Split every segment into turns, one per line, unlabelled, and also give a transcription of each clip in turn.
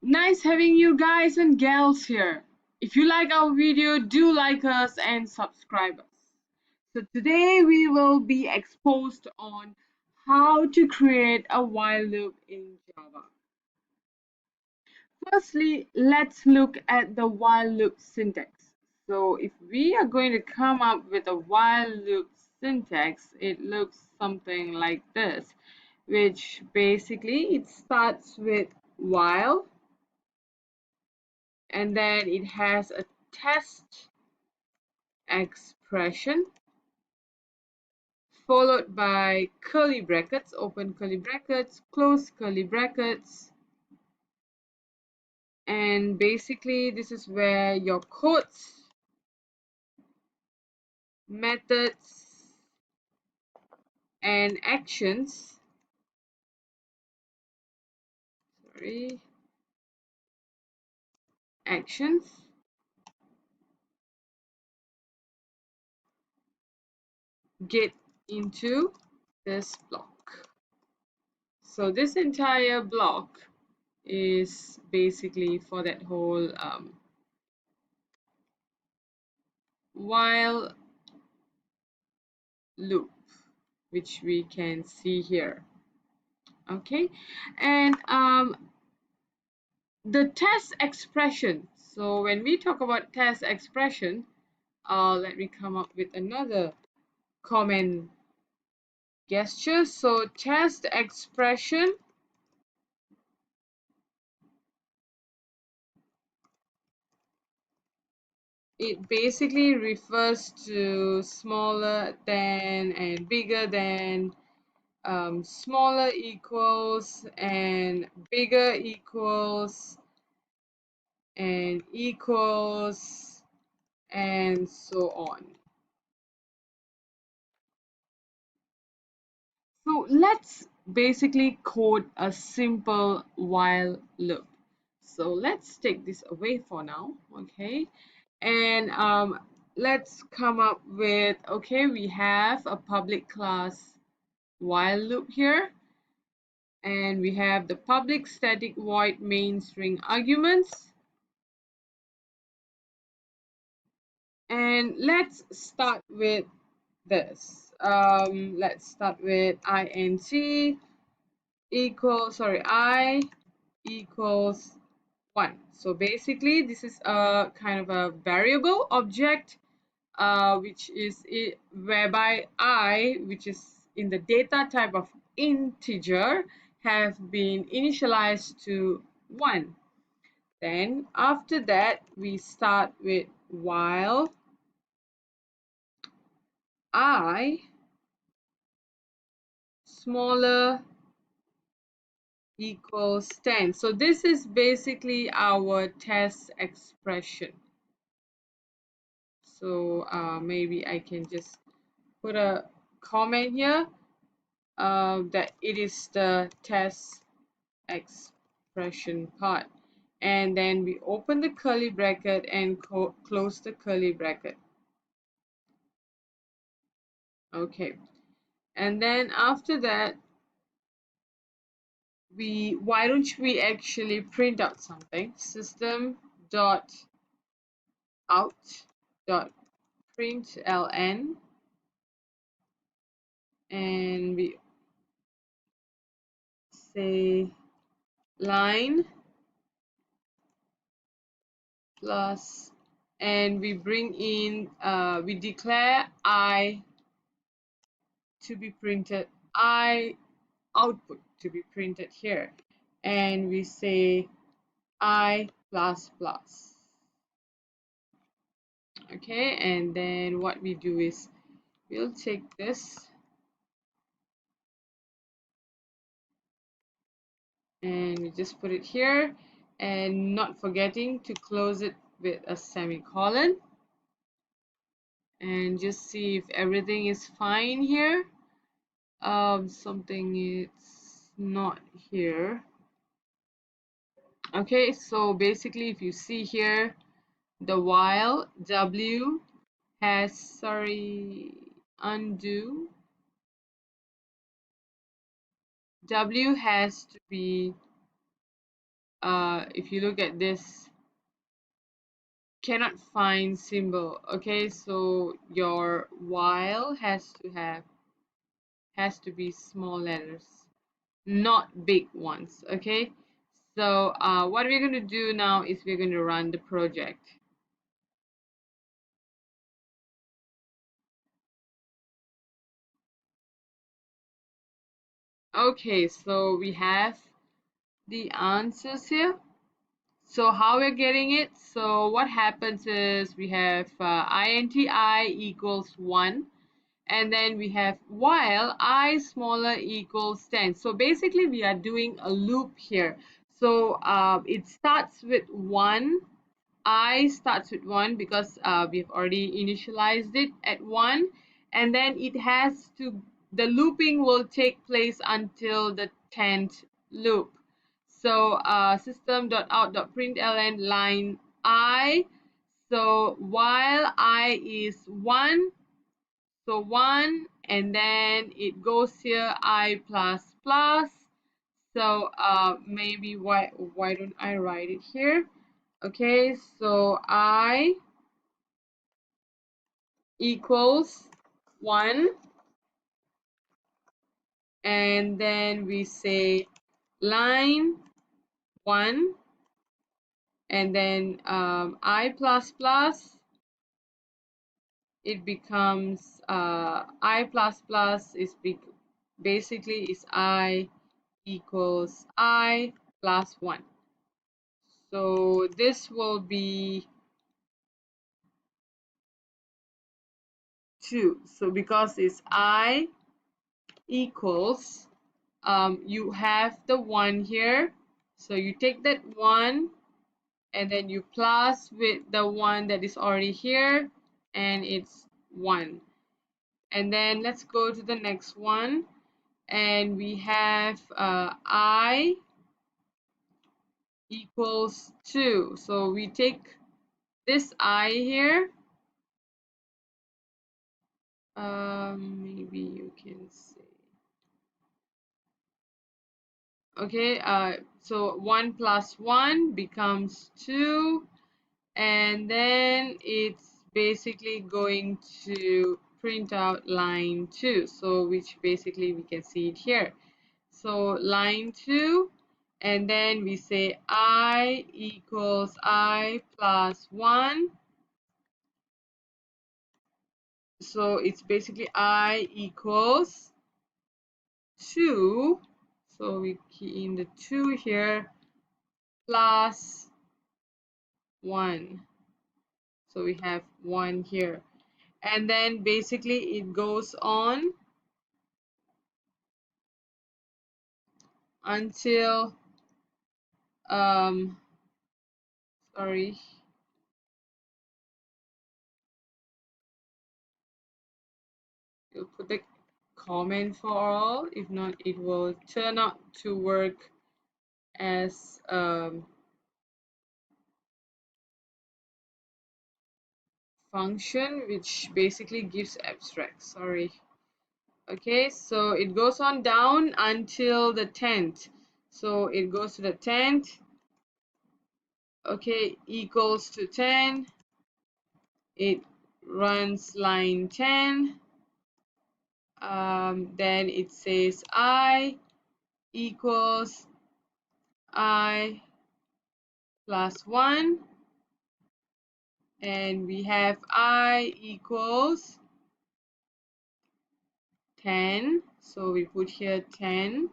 Nice having you guys and gals here. If you like our video, do like us and subscribe us. So today we will be exposed on how to create a while loop in Java. Firstly, let's look at the while loop syntax. So if we are going to come up with a while loop syntax, it looks something like this, which basically it starts with while, and then it has a test expression followed by curly brackets, open curly brackets, close curly brackets, and basically this is where your codes, methods, and sorry actions get into this block. So this entire block is basically for that whole while loop, which we can see here. Okay, and the test expression. So when we talk about test expression, let me come up with another common gesture. So test expression, it basically refers to smaller than and bigger than, smaller equals and bigger equals and equals and so on. So let's basically code a simple while loop. So let's take this away for now, okay? And let's come up with, okay, we have a public class while loop here, and we have the public static void main string arguments. And let's start with this. Let's start with int equals, sorry, I equals 1. So basically this is a kind of a variable object, which is whereby I, which is in the data type of integer, have been initialized to 1. Then after that we start with while I smaller equals 10. So this is basically our test expression. So maybe I can just put a comment here, that it is the test expression part, and then we open the curly bracket and close the curly bracket. Okay, and then after that why don't we actually print out something? System dot out dot println, and we say line plus, and we bring in, we declare I to be printed, I output to be printed here, and we say I plus plus. Okay, and then what we do is we'll take this and we just put it here, and not forgetting to close it with a semicolon, and just see if everything is fine here. Something is not here. Okay, so basically if you see here, the while w has, sorry, undo, w has to be if you look at this, cannot find symbol. Okay, so your while has to be small letters, not big ones. Okay, so what we're going to do now is we're going to run the project. Okay, so we have the answers here. So how we're getting it? So what happens is we have INTI equals 1, and then we have while I smaller equals 10. So basically we are doing a loop here. So it starts with 1. I starts with 1 because we've already initialized it at 1, and then it has to, the looping will take place until the 10th loop. So system.out.println line I, so while I is 1, so 1, and then it goes here I plus plus. So maybe why don't I write it here? Okay, so I equals 1, and then we say line 1, and then I plus plus, it becomes I plus plus is basically is I equals I plus 1. So this will be 2. So because it's I equals, you have the 1 here, so you take that 1 and then you plus with the 1 that is already here, and it's 1. And then let's go to the next one, and we have I equals 2. So we take this I here, maybe you can say, okay, so 1 plus 1 becomes 2, and then it's basically going to print out line 2, so which basically we can see it here. So line 2, and then we say I equals I plus 1, so it's basically I equals 2, so we key in the 2 here, plus 1, so we have 1 here, and then basically it goes on until um sorry, you'll put the comment for all, if not it will turn out to work as function which basically gives abstract. Sorry. Okay, so it goes on down until the 10th, so it goes to the 10th, okay, equals to 10, it runs line 10, then it says I equals I plus 1, and we have I equals 10, so we put here 10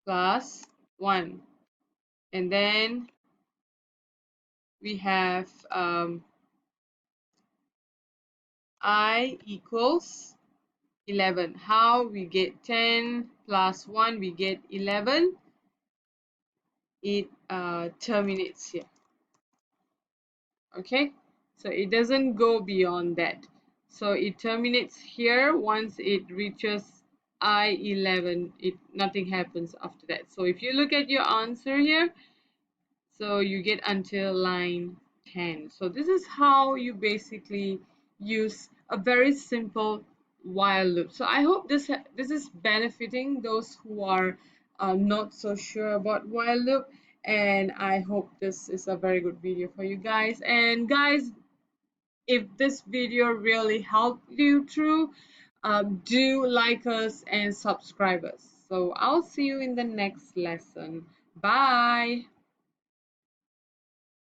plus 1, and then we have I equals 11. How we get 10 plus 1, we get 11. It terminates here. Okay, so it doesn't go beyond that. So it terminates here. Once it reaches I11, nothing happens after that. So if you look at your answer here, so you get until line 10. So this is how you basically use a very simple while loop. So I hope this is benefiting those who are not so sure about while loop. And I hope this is a very good video for you guys. And guys, if this video really helped you through, do like us and subscribe us. So I'll see you in the next lesson. Bye.